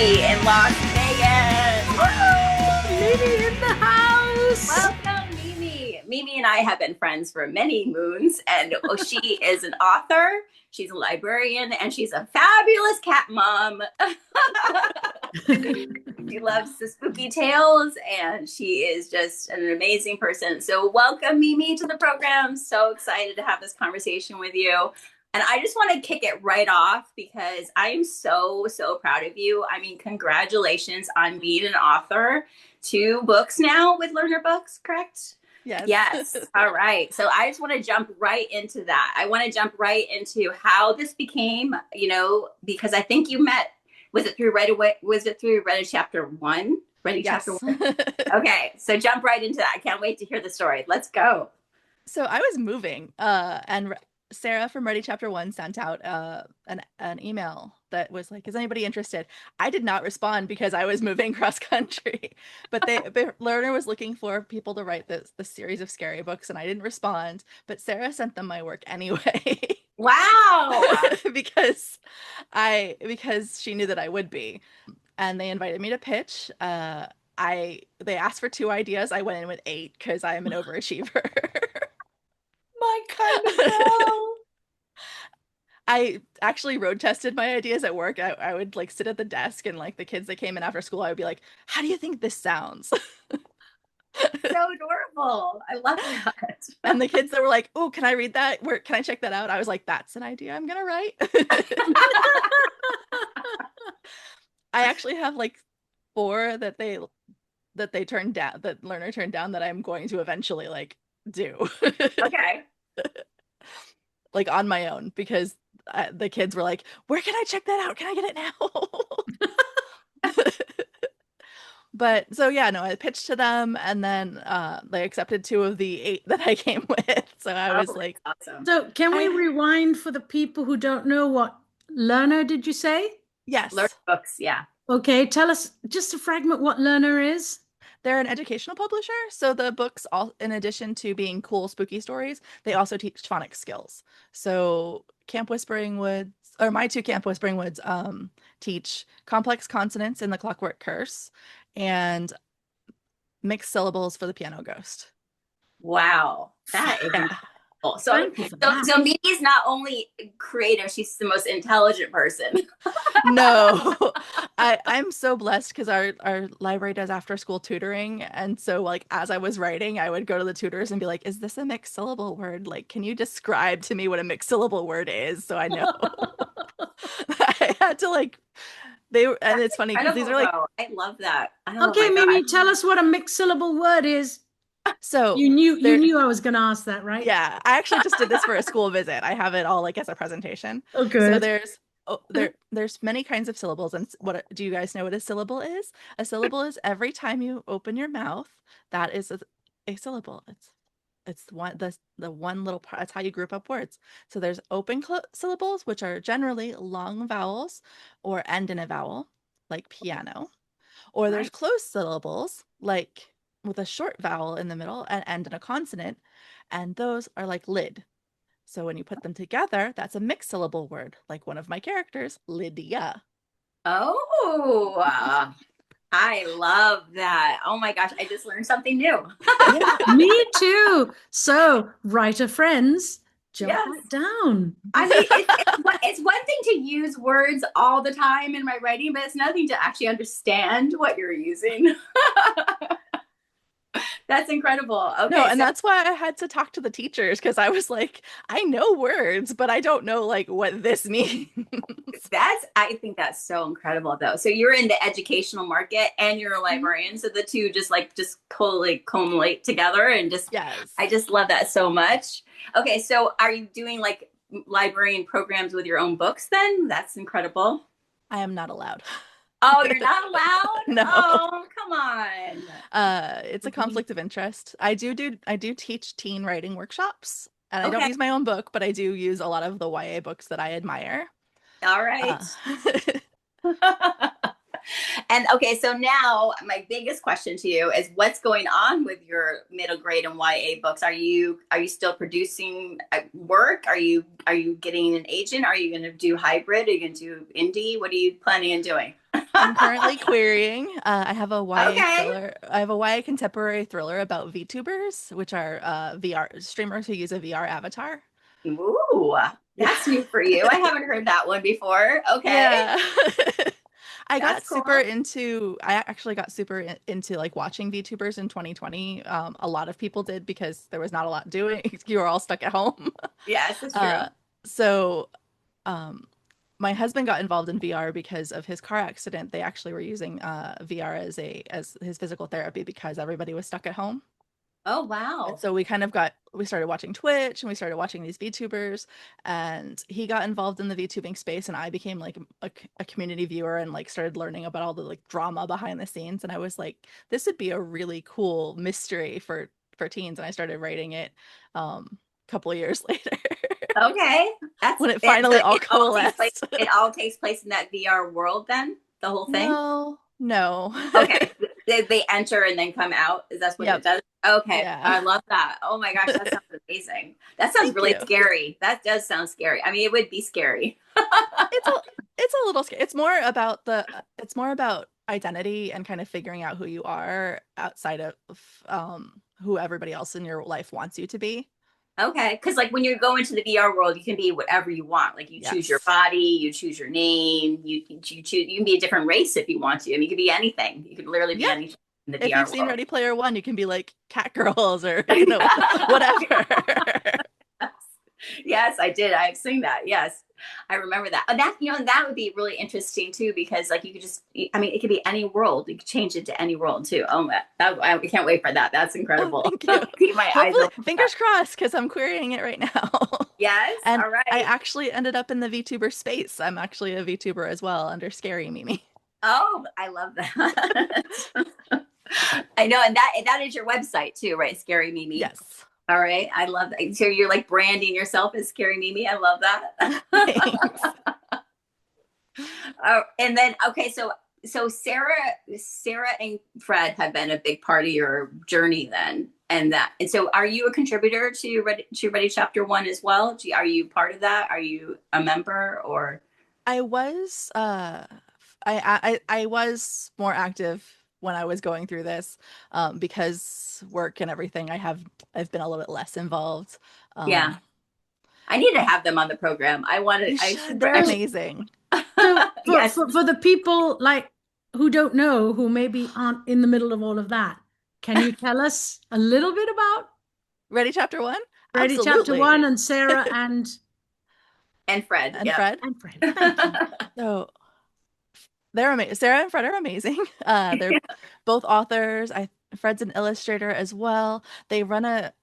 Mimi in Las Vegas. Mimi in the house. Welcome, Mimi. Mimi and I have been friends for many moons, and she is an author, she's a librarian, and she's a fabulous cat mom. She loves the spooky tales, and she is just an amazing person. So welcome, Mimi, to the program. So excited to have this conversation with you. And I just want to kick it right off because I am so proud of you. I mean, congratulations on being an author. 2 books now with Learner Books, correct? Yes. All right. So I just want to jump right into that. I want to jump right into how this became, because I think you met, was it through Ready Chapter 1? Ready Chapter 1? Okay. So jump right into that. I can't wait to hear the story. Let's go. So I was moving and Sarah from Ready Chapter 1 sent out an email that was like, is anybody interested? I did not respond because I was moving cross country, but Learner was looking for people to write the series of scary books, and I didn't respond, but Sarah sent them my work anyway. Wow. because she knew that I would be, and they invited me to pitch. They asked for 2 ideas. I went in with 8 because I am an overachiever. My kind of girl. I actually road tested my ideas at work. I would like sit at the desk, and like the kids that came in after school, I would be like, how do you think this sounds? So adorable. I love that. And the kids that were like, oh, can I read that? Can I check that out? I was like, that's an idea I'm gonna write. I actually have like 4 that they turned down, that Learner turned down, that I'm going to eventually like do. Okay. Like on my own, because the kids were like, where can I check that out? Can I get it now? But so yeah, no, I pitched to them, and then they accepted 2 of the 8 that I came with. So I was like, awesome. So can we rewind for the people who don't know what Learner did you say? yes. Learner Books, yeah. Okay, tell us just a fragment what Learner is. They're an educational publisher, so the books, all in addition to being cool, spooky stories, they also teach phonics skills. So Camp Whispering Woods, or my 2 Camp Whispering Woods, teach complex consonants in the Clockwork Curse and mixed syllables for the Piano Ghost. Wow, that is incredible. So Mimi's not only creative, she's the most intelligent person. No, I'm so blessed because our library does after school tutoring, and so like as I was writing, I would go to the tutors and be like, is this a mixed syllable word? Like, can you describe to me what a mixed syllable word is so I know? I had to like and it's funny because these are like, I love that. Okay, Mimi, tell us what a mixed syllable word is. So you knew I was going to ask that, right? Yeah, I actually just did this for a school visit. I have it all like as a presentation. Oh, good. So there's many kinds of syllables. And what do you guys know what a syllable is? A syllable is every time you open your mouth, that is a syllable. It's the one little part. That's how you group up words. So there's open syllables, which are generally long vowels or end in a vowel, like piano. Or there's closed syllables, like with a short vowel in the middle and end in a consonant, and those are like lid. So when you put them together, that's a mixed syllable word, like one of my characters, Lydia. Oh, I love that. Oh my gosh, I just learned something new. Me too. So, writer friends, jump right down. I mean, it's one thing to use words all the time in my writing, but it's nothing to actually understand what you're using. That's incredible. Okay. No, and that's why I had to talk to the teachers, because I was like, I know words, but I don't know like what this means. I think that's so incredible though. So you're in the educational market and you're a librarian. So the two just collate together and I just love that so much. Okay. So are you doing like librarian programs with your own books then? That's incredible. I am not allowed. Oh, you're not allowed? No. Oh, come on. It's a conflict of interest. I do teach teen writing workshops, and I don't use my own book, but I do use a lot of the YA books that I admire. All right. And okay, so now my biggest question to you is what's going on with your middle grade and YA books? Are you still producing work? Are you getting an agent? Are you going to do hybrid? Are you going to do indie? What are you planning on doing? I'm currently querying. I have a YA Okay. thriller. I have a YA contemporary thriller about VTubers, which are VR streamers who use a VR avatar. Ooh, Yeah. that's new for you. I haven't heard that one before. Okay. Yeah. That's cool. I actually got super into like watching VTubers in 2020. A lot of people did because there was not a lot doing. You were all stuck at home. Yes, that's true. Uh, so um, my husband got involved in VR because of his car accident. They actually were using VR as his physical therapy because everybody was stuck at home. Oh, And wow. so we started watching Twitch and we started watching these VTubers, and he got involved in the VTubing space and I became like a community viewer and like started learning about all the like drama behind the scenes. And I was like, this would be a really cool mystery for teens. And I started writing it a couple of years later Okay. That's when it it. So finally all coalesced. it all takes place in that VR world then? The whole thing? No. Okay. They enter and then come out. Is that what it Yep. does? Okay. Yeah. I love that. Oh my gosh, that sounds amazing. That sounds Thank really you. scary. That does sound scary. I mean, it would be scary. It's a it's a little scary. It's more about identity and kind of figuring out who you are outside of who everybody else in your life wants you to be. Okay. Because like when you go into the VR world, you can be whatever you want. Like you choose your Yes. body, you choose your name, you choose you can be a different race if you want to. I mean, you could be anything. You could literally be Yeah. anything in the If VR you've seen world. Ready Player One, you can be like cat girls or whatever. Yes, I did. I've seen that. Yes, I remember that. And that that would be really interesting too, because like you could just, I mean, it could be any world. You could change it to any world too. Oh, I can't wait for that. That's Oh, incredible. thank you. Keep my eyes Hopefully, open for that. fingers crossed, because I'm querying it right now. Yes. And All I right. actually ended up in the VTuber space. I'm actually a VTuber as well under Scary Mimi. Oh, I love that. I know, and that is your website too, right? Scary Mimi. Yes. All right, I love that. So you're like branding yourself as Scary Mimi. I love Thanks. that. And then okay, so Sarah and Fred have been a big part of your journey then, and so are you a contributor to Ready Chapter One as well? Are you part of that? Are you a member or? I was I was more active when I was going through this because work and everything. I've been a little bit less involved. Yeah, Um, I need to have them on the program. I want to. you I should. super. They're amazing. So Yes. for the people like who don't know, who maybe aren't in the middle of all of that, can you tell us a little bit about Ready Chapter One? Ready Chapter One Absolutely. and Sarah And Fred. And Yep. Fred. and Fred? Thank you. So they're amazing. Sarah and Fred are amazing. They're both authors. Fred's an illustrator as well. They run a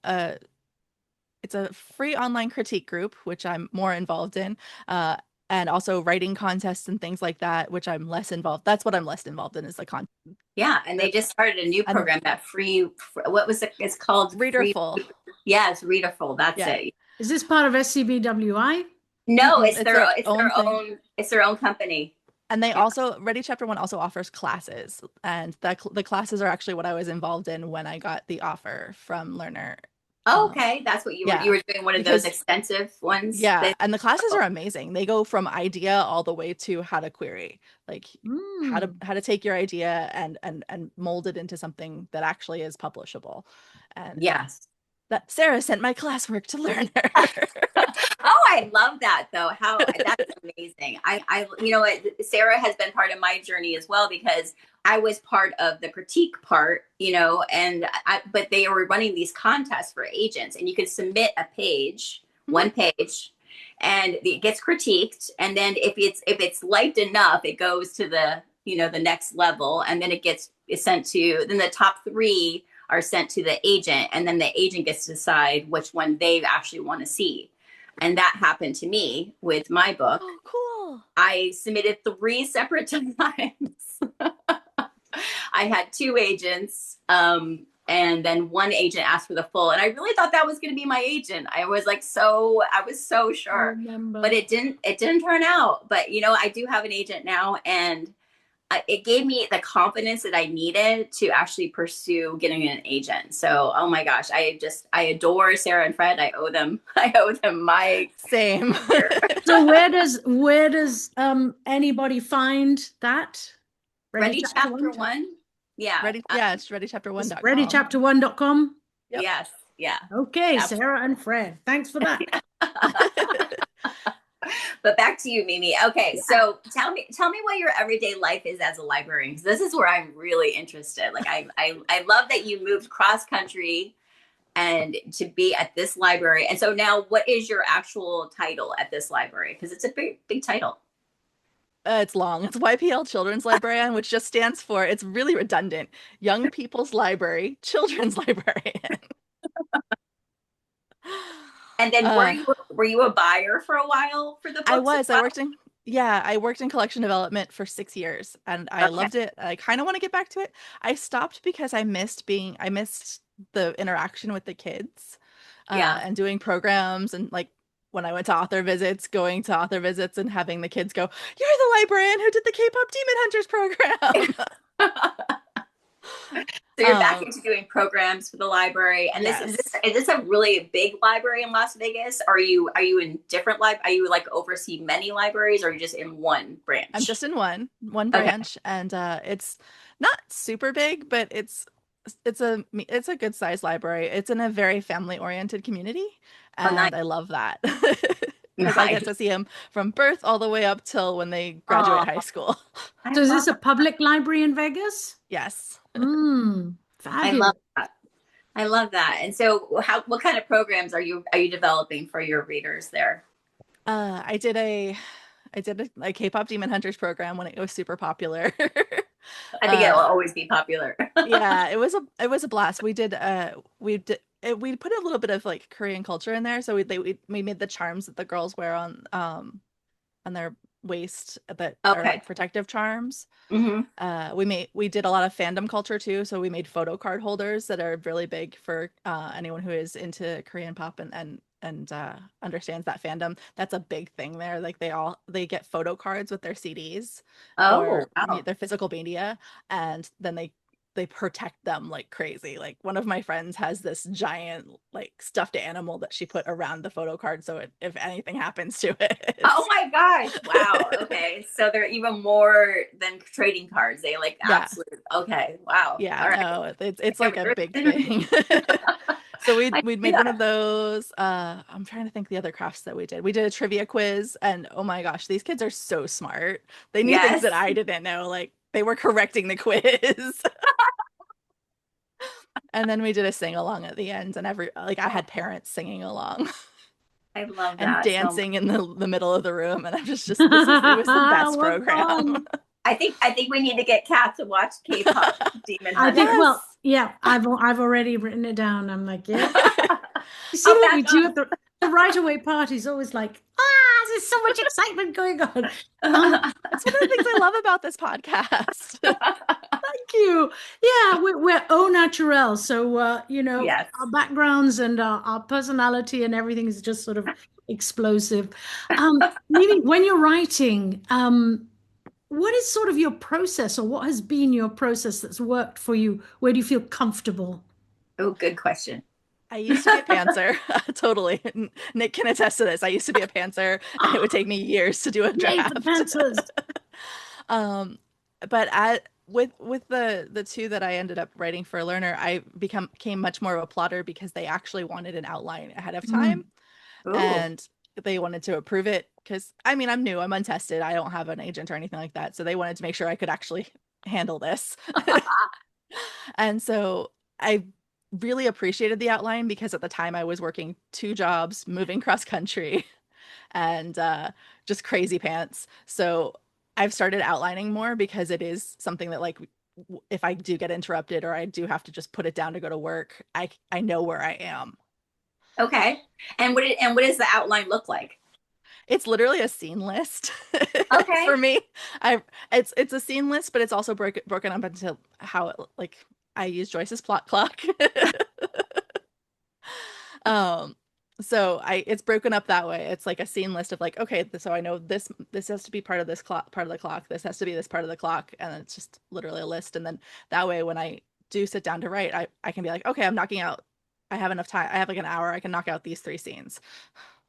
it's a free online critique group, which I'm more involved in, and also writing contests and things like that, which I'm less involved. That's what I'm less involved in is the content. Yeah, and they just started a new And program that free. What was it? It's called free. Readerful. Yes, Readerful. That's Yeah. it. Is this part of SCBWI? No, It's their own thing. It's their own company. And they Yeah. also Ready Chapter One also offers classes, and the classes are actually what I was involved in when I got the offer from Learner. Oh, okay, that's what Yeah, you were doing one of those because extensive ones. yeah, and the classes are amazing. They go from idea all the way to how to query, like how to take your idea and mold it into something that actually is publishable. And Yes. that Sarah sent my classwork to Learner. Oh, I love that though. How that's amazing. You know what, Sarah has been part of my journey as well because I was part of the critique part, but they were running these contests for agents and you could submit a page, one page, and it gets critiqued. And then if it's liked enough, it goes to the next level. And then then the top three are sent to the agent. And then the agent gets to decide which one they actually want to see. And that happened to me with my book. Oh, cool. I submitted 3 separate times. I had 2 agents, and then one agent asked for the full. And I really thought that was going to be my agent. I was so sure, but it didn't turn out. But I do have an agent now, and it gave me the confidence that I needed to actually pursue getting an agent. So, oh my gosh, I adore Sarah and Fred. I owe them my same. So where does anybody find that? Ready Chapter chapter 1? one? Yeah. Yeah, it's readychapter1.com. ReadyChapter1.com? Yep. Yes. Yeah. Okay, Absolutely. Sarah and Fred. Thanks for that. But back to you, Mimi. Okay, so tell me what your everyday life is as a librarian. Because this is where I'm really interested. Like I love that you moved cross country and to be at this library. And so now, what is your actual title at this library? Because it's a big title. It's long. It's YPL Children's Librarian, which just stands for, it's really redundant, Young People's Library, Children's Librarian. And then were you a buyer for a while for the books? I was. Well? I worked in collection development for 6 years and I loved it. I kind of want to get back to it. I stopped because I missed the interaction with the kids and doing programs and like when I went to author visits, going to author visits and having the kids go, "You're the librarian who did the K-pop Demon Hunters program." So you're back into doing programs for the library, and yes. Is this a really big library in Las Vegas? Are you in different Are you like oversee many libraries, or are you just in one branch? I'm just in one branch, and it's not super big, but it's a good sized library. It's in a very family oriented community, and nice. I love that because I get to see them from birth all the way up till when they graduate high school. So is this a public library in Vegas? Yes. Fabulous. I love that. And so what kind of programs are you developing for your readers there? I did a K-pop Demon Hunters program when it was super popular. I think it'll always be popular. Yeah, it was a blast. We put a little bit of like Korean culture in there. So we made the charms that the girls wear on their waist that are like protective charms. We did a lot of fandom culture too. So we made photo card holders that are really big for anyone who is into Korean pop and understands that fandom. That's a big thing there. Like they get photo cards with their CDs or their physical media, and then they protect them like crazy. Like one of my friends has this giant like stuffed animal that she put around the photo card so if anything happens to it. Oh my gosh. Wow. Okay. So they're even more than trading cards. They like absolutely okay. Wow. Yeah. All right. No, it's like a big thing. So we'd made one of those. I'm trying to think the other crafts that we did. We did a trivia quiz, and oh my gosh, these kids are so smart. They knew things that I didn't know. Like they were correcting the quiz. And then we did a sing along at the end, and I had parents singing along. I love that. And dancing in the middle of the room, and I'm just it was the best program. I think we need to get Cath to watch K-pop Demon Hunters. I think well, yeah, I've already written it down. I'm like, yeah. You see what we do at the right-away parties, always like, there's so much excitement going on. That's one of the things I love about this podcast. Thank you. Yeah, we're au naturel. So, our backgrounds and our personality and everything is just sort of explosive. Maybe when you're writing, what is sort of your process, or what has been your process that's worked for you? Where do you feel comfortable? Oh, good question. I used to be a pantser. Totally. Nic can attest to this. I used to be a pantser, and it would take me years to do a draft. But with the two that I ended up writing for a learner, I became much more of a plotter because they actually wanted an outline ahead of time. And they wanted to approve it because I'm new, I'm untested, I don't have an agent or anything like that. So they wanted to make sure I could actually handle this. And so I really appreciated the outline because at the time I was working 2 jobs, moving cross country, and just crazy pants. So I've started outlining more because it is something that like if I do get interrupted or I do have to just put it down to go to work, I know where I am. Okay. And what does the outline look like? It's literally a scene list. Okay. For me, it's a scene list, but it's also broken up into how I use Joyce's plot clock. So it's broken up that way. It's like a scene list of like, okay, so I know this has to be part of this part of the clock. This has to be this part of the clock, and it's just literally a list. And then that way, when I do sit down to write, I can be like, okay, I'm knocking out. I have enough time. I have like an hour. I can knock out these 3 scenes.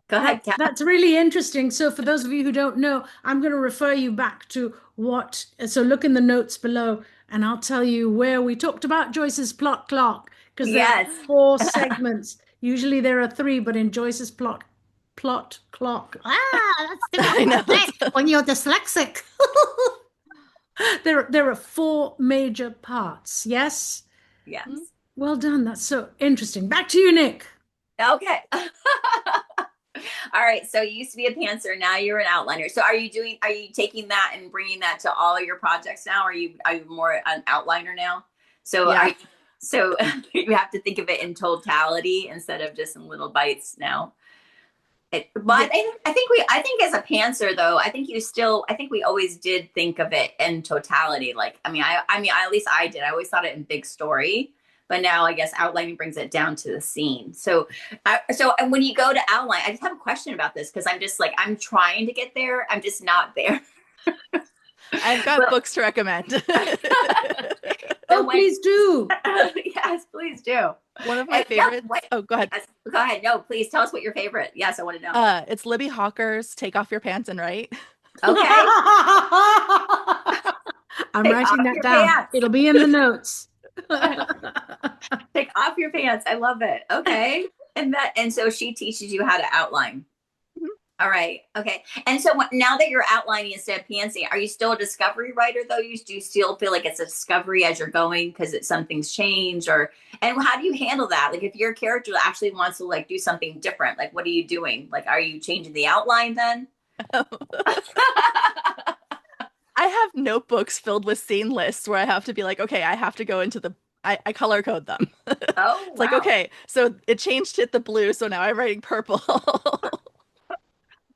Go ahead, Cath. That's really interesting. So for those of you who don't know, I'm going to refer you back to so look in the notes below and I'll tell you where we talked about Joyce's plot clock because there are Yes. 4 segments. Usually there are 3, but in Joyce's plot clock. That's I know. when you're dyslexic. There are 4 major parts. Yes? Yes. Well done. That's so interesting. Back to you, Nic. Okay. All right. So you used to be a pantser. Now you're an outliner. So are you taking that and bringing that to all of your projects now? Are you more an outliner now? So Yeah. so you have to think of it in totality instead of just in little bites now. But I think as a pantser though, I think we always did think of it in totality. Like, I mean, at least I did. I always thought it in big story, but now I guess outlining brings it down to the scene. So when you go to outline, I just have a question about this because I'm just like, I'm trying to get there. I'm just not there. I've got books to recommend. Please do. Yes, please do. One of my favorites. Oh, go ahead. Go ahead. No, please tell us what your favorite. Yes, I want to know. It's Libby Hawker's Take Off Your Pants and Write. Okay. I'm writing that down. Pants. It'll be in the notes. Take off your pants. I love it. Okay. And so she teaches you how to outline. All right. Okay. And so now that you're outlining instead of pantsing, are you still a discovery writer though? Do you still feel like it's a discovery as you're going because something's changed and how do you handle that? Like if your character actually wants to like do something different, like what are you doing? Like, are you changing the outline then? I have notebooks filled with scene lists where I have to be like, okay, I have to go into I color code them. Oh, it's like, okay, so it changed to the blue. So now I'm writing purple.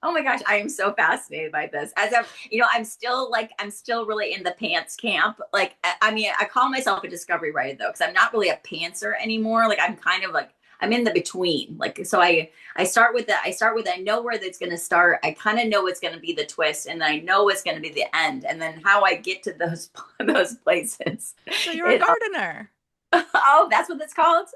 Oh my gosh, I am so fascinated by this. I'm still really in the pants camp. Like, I mean, I call myself a discovery writer though, because I'm not really a pantser anymore. Like, I'm kind of like, I'm in the between. Like, so I start with I know where that's going to start. I kind of know what's going to be the twist, and I know what's going to be the end. And then how I get to those places. So you're a gardener. Oh, that's what it's called.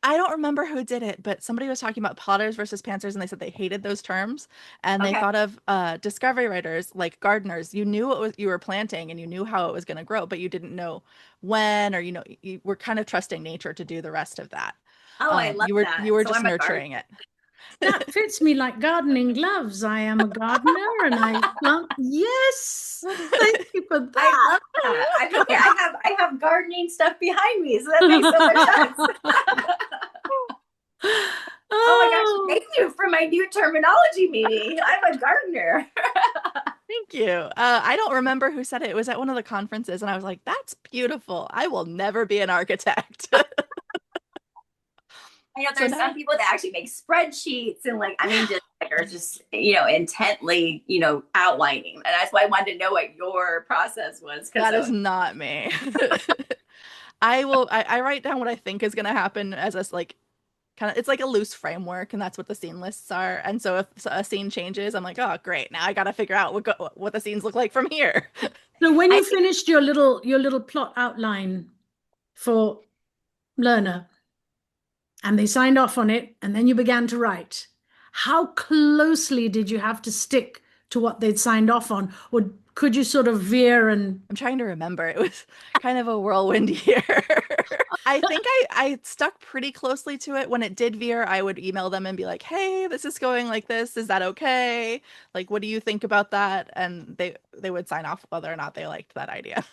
I don't remember who did it, but somebody was talking about plotters versus pantsers, and they said they hated those terms. And they thought of discovery writers like gardeners. You knew what you were planting, and you knew how it was going to grow, but you didn't know when, or you were kind of trusting nature to do the rest of that. Oh, I love that. You were just nurturing it. That fits me like gardening gloves. I am a gardener and I plant. Yes. Thank you for that. I love that. I have gardening stuff behind me, so that makes so much sense. Oh my gosh, thank you for my new terminology, Mimi. I'm a gardener. Thank you. I don't remember who said it. It was at one of the conferences, and I was like, that's beautiful. I will never be an architect. I know there's some people that actually make spreadsheets and are just, intently, outlining. And that's why I wanted to know what your process was. That is not me. I write down what I think is going to happen as it's like a loose framework, and that's what the scene lists are. And so if a scene changes, I'm like, oh, great. Now I got to figure out what the scenes look like from here. So when you finished your little plot outline for Learner, and they signed off on it, and then you began to write, how closely did you have to stick to what they'd signed off on? Or could you sort of veer? And I'm trying to remember. It was kind of a whirlwind year. I think I stuck pretty closely to it. When it did veer, I would email them and be like, hey, this is going like this. Is that okay? Like, what do you think about that? And they would sign off whether or not they liked that idea.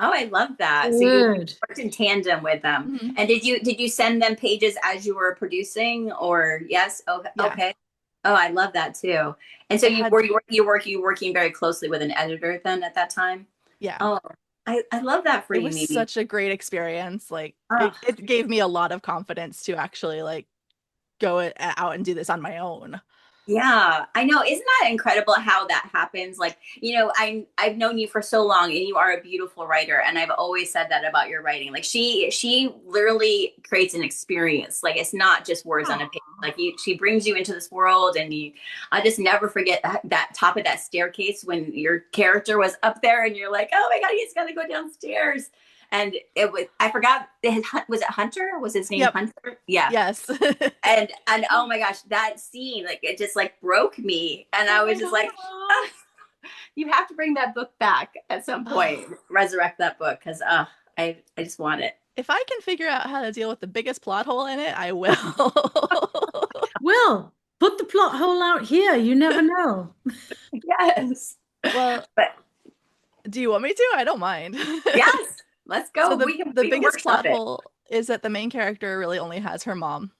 Oh, I love that. So you worked in tandem with them. Mm-hmm. And did you send them pages as you were producing, or yes? Okay. Yeah. Okay. Oh, I love that too. And so you were working very closely with an editor then at that time? Yeah. Oh, I love that for you. It was such a great experience. Like it gave me a lot of confidence to actually like go out and do this on my own. Yeah, I know. Isn't that incredible how that happens? Like, I've known you for so long, and you are a beautiful writer. And I've always said that about your writing. Like she literally creates an experience. Like, it's not just words on a page. Like she brings you into this world, and I just never forget that top of that staircase when your character was up there, and you're like, oh my God, he's gonna go downstairs. And it was, I forgot, was it Hunter? Was his name Hunter? Yeah. Yes. and oh my gosh, that scene, like it just like broke me. And I was just like, oh, you have to bring that book back at some point, resurrect that book, because I just want it. If I can figure out how to deal with the biggest plot hole in it, I will. Well, put the plot hole out here. You never know. Yes. Well, but do you want me to? I don't mind. Yes. Let's go. So the biggest plot hole is that the main character really only has her mom.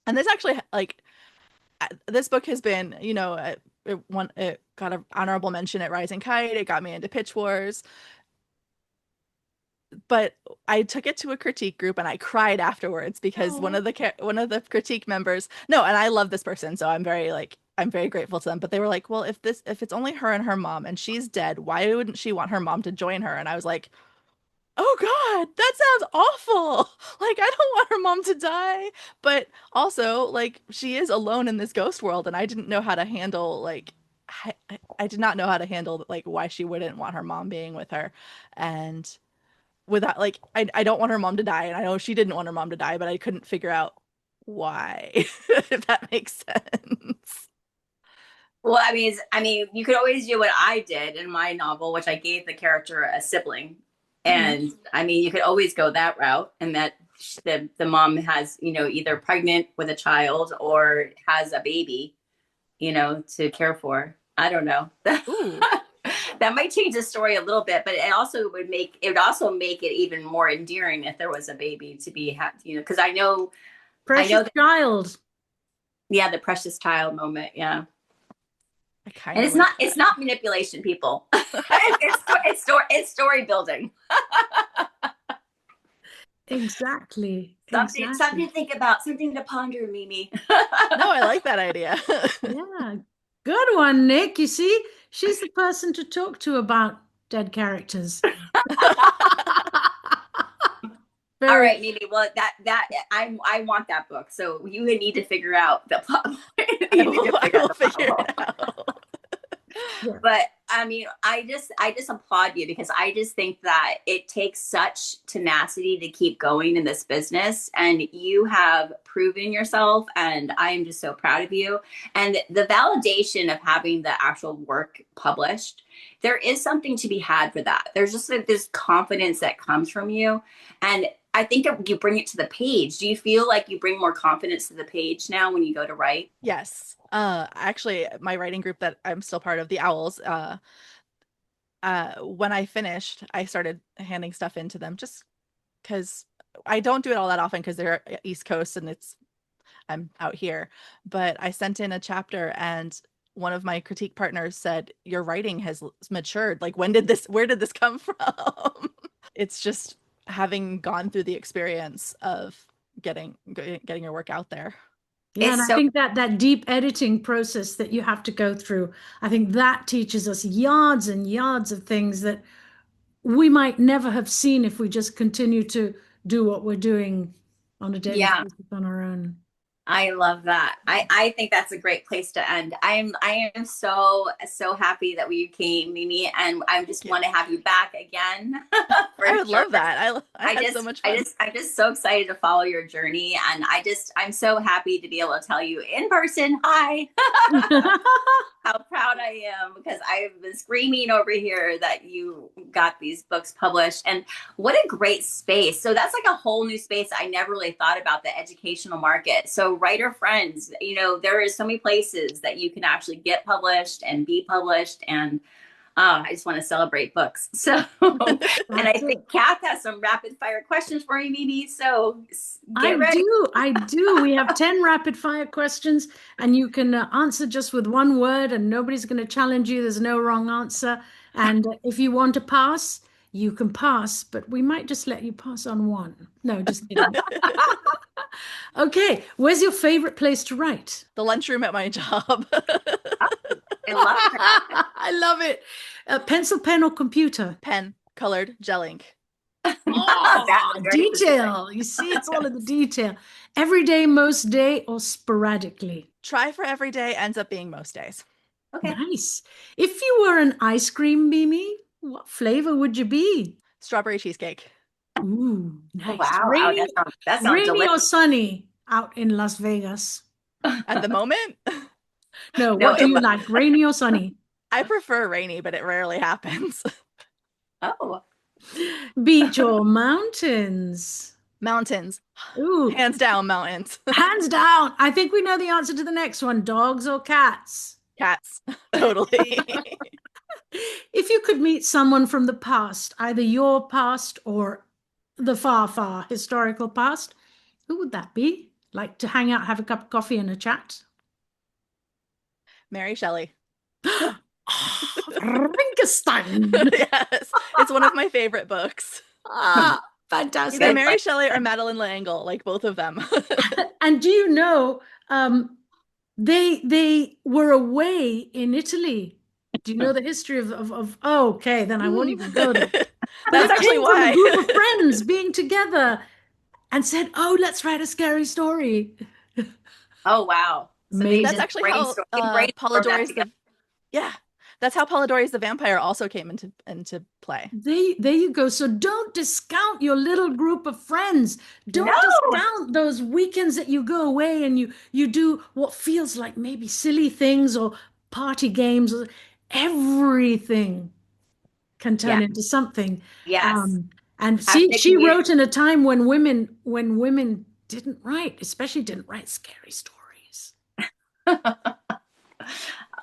And this actually, like, this book has been, you know, it got an honorable mention at Rising Kite. It got me into Pitch Wars. But I took it to a critique group and I cried afterwards because one of the critique members, no, and I love this person, so I'm very grateful to them. But they were like, well, if it's only her and her mom and she's dead, why wouldn't she want her mom to join her? And I was like, oh God, that sounds awful. Like, I don't want her mom to die. But also, like, she is alone in this ghost world, and I didn't know how to handle, like, I did not know how to handle, like, why she wouldn't want her mom being with her. And without, like, I don't want her mom to die, and I know she didn't want her mom to die, but I couldn't figure out why, if that makes sense. Well, I mean, you could always do what I did in my novel, which I gave the character a sibling. And I mean, you could always go that route, and that the mom has, you know, either pregnant with a child or has a baby, you know, to care for. I don't know. That might change the story a little bit, but it would also make it even more endearing if there was a baby to be, you know, because I know child. Yeah, the precious child moment. Yeah. And it's not manipulation, people. it's story building. Exactly. Something to think about, something to ponder, Mimi. No, I like that idea. Yeah. Good one, Nic. You see, she's the person to talk to about dead characters. All right, Mimi. Well, I want that book. So you need to figure out the plot. I will figure it out. Yeah. But I mean, I just applaud you, because I just think that it takes such tenacity to keep going in this business, and you have proven yourself, and I am just so proud of you. And the validation of having the actual work published, there is something to be had for that. There's just like this confidence that comes from you, and I think you bring it to the page. Do you feel like you bring more confidence to the page now when you go to write? Yes. Actually, my writing group that I'm still part of, the Owls, when I finished, I started handing stuff into them, just because I don't do it all that often because they're East Coast and I'm out here. But I sent in a chapter, and one of my critique partners said, your writing has matured. Like, where did this come from? It's just having gone through the experience of getting your work out there. Yeah, and I think that deep editing process that you have to go through, I think that teaches us yards and yards of things that we might never have seen if we just continue to do what we're doing on a daily basis on our own. I love that. I think that's a great place to end. I am so happy that we came, Mimi, and I just want to have you back again. I would love that. I had so much fun. I'm just so excited to follow your journey, and I'm so happy to be able to tell you in person, hi, how proud I am, because I've been screaming over here that you got these books published, and what a great space. So that's like a whole new space I never really thought about, the educational market. So writer friends, you know, there is so many places that you can actually get published and be published, and I just want to celebrate books. So, and I think Cath has some rapid fire questions for you, Mimi. So get ready. I do. We have 10 rapid fire questions, and you can answer just with one word, and nobody's going to challenge you. There's no wrong answer. And if you want to pass, you can pass, but we might just let you pass on one. No, just kidding. Okay, where's your favorite place to write? The lunchroom at my job. I love it. Pencil, pen, or computer? Pen, colored, gel ink. Oh, detail. You see, it's all in the detail. Every day, most day, or sporadically? Try for every day, ends up being most days. Okay. Nice. If you were an ice cream, Mimi, what flavor would you be? Strawberry cheesecake. Ooh, nice. Wow. Rainy, that sounds rainy delicious. or sunny out in Las Vegas? At the moment? No, what do you like, rainy or sunny? I prefer rainy, but it rarely happens. Oh. Beach or mountains? Mountains. Ooh. Hands down, mountains. Hands down. I think we know the answer to the next one. Dogs or cats? Cats. Totally. If you could meet someone from the past, either your past or the far, far historical past, who would that be? Like to hang out, have a cup of coffee and a chat? Mary Shelley. Frankenstein. Yes. It's one of my favorite books. Fantastic. Either Mary Shelley or Madeleine L'Engle, like both of them. And do you know, they were away in Italy. Do you know the history of oh, okay, then I won't even go there. That's actually why. A group of friends being together and said, oh, let's write a scary story. Oh, wow. So that's actually how Polidori's that's how Polidori's the Vampire also came into play. There you go. So don't discount your little group of friends. Don't discount those weekends that you go away and you do what feels like maybe silly things or party games. Or everything can turn into something. Yes. And she wrote in a time when women didn't write, especially didn't write scary stories.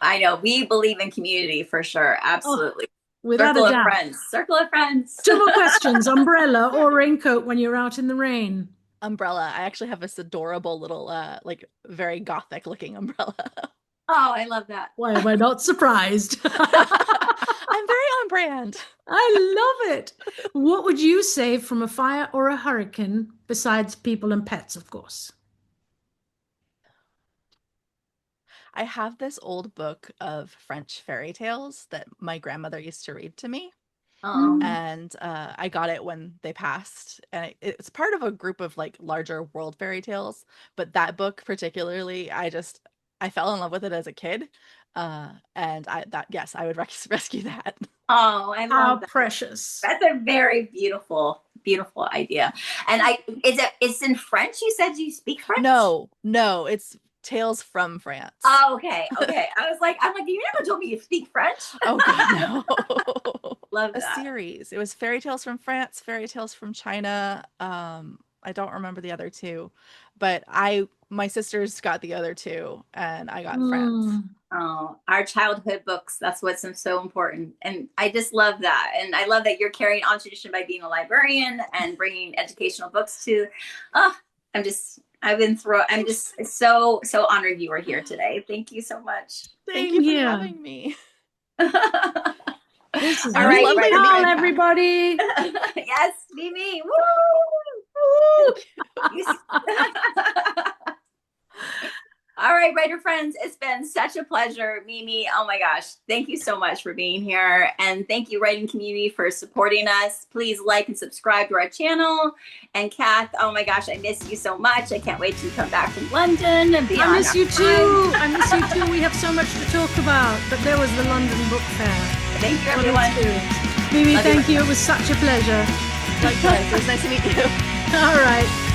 I know. We believe in community for sure. Absolutely. Without a doubt. Circle of friends. 2 more questions. Umbrella or raincoat when you're out in the rain? Umbrella. I actually have this adorable little, like very gothic looking umbrella. Oh, I love that. Why am I not surprised? I'm very on brand. I love it. What would you save from a fire or a hurricane besides people and pets, of course? I have this old book of French fairy tales that my grandmother used to read to me. And I got it when they passed. And it's part of a group of like larger world fairy tales. But that book particularly, I fell in love with it as a kid. And I would rescue that. Oh, I love that. Precious. That's a very beautiful idea. And it's in French. You said you speak French? No, it's Tales from France. Oh, okay. I'm like, you never told me you speak French. Oh God, no. Love that. A series. It was Fairy Tales from France, Fairy Tales from China. I don't remember the other 2, but my sisters got the other 2 and I got France. Oh, our childhood books. That's what's so important. And I just love that. And I love that you're carrying on tradition by being a librarian and bringing educational books to, I'm just so honored you were here today. Thank you so much. Thank you for having me. This is all right, lovely call, everybody. Yes, Mimi. Woo! All right, writer friends, it's been such a pleasure. Mimi, oh my gosh, thank you so much for being here. And thank you, writing community, for supporting us. Please like and subscribe to our channel. And Cath, oh my gosh, I miss you so much. I can't wait to come back from London and be on. I miss you too. I miss you too. We have so much to talk about. But there was the London Book Fair. Thank you, everyone. Mimi, thank you. It was such a pleasure. Likewise. It was nice to meet you. All right.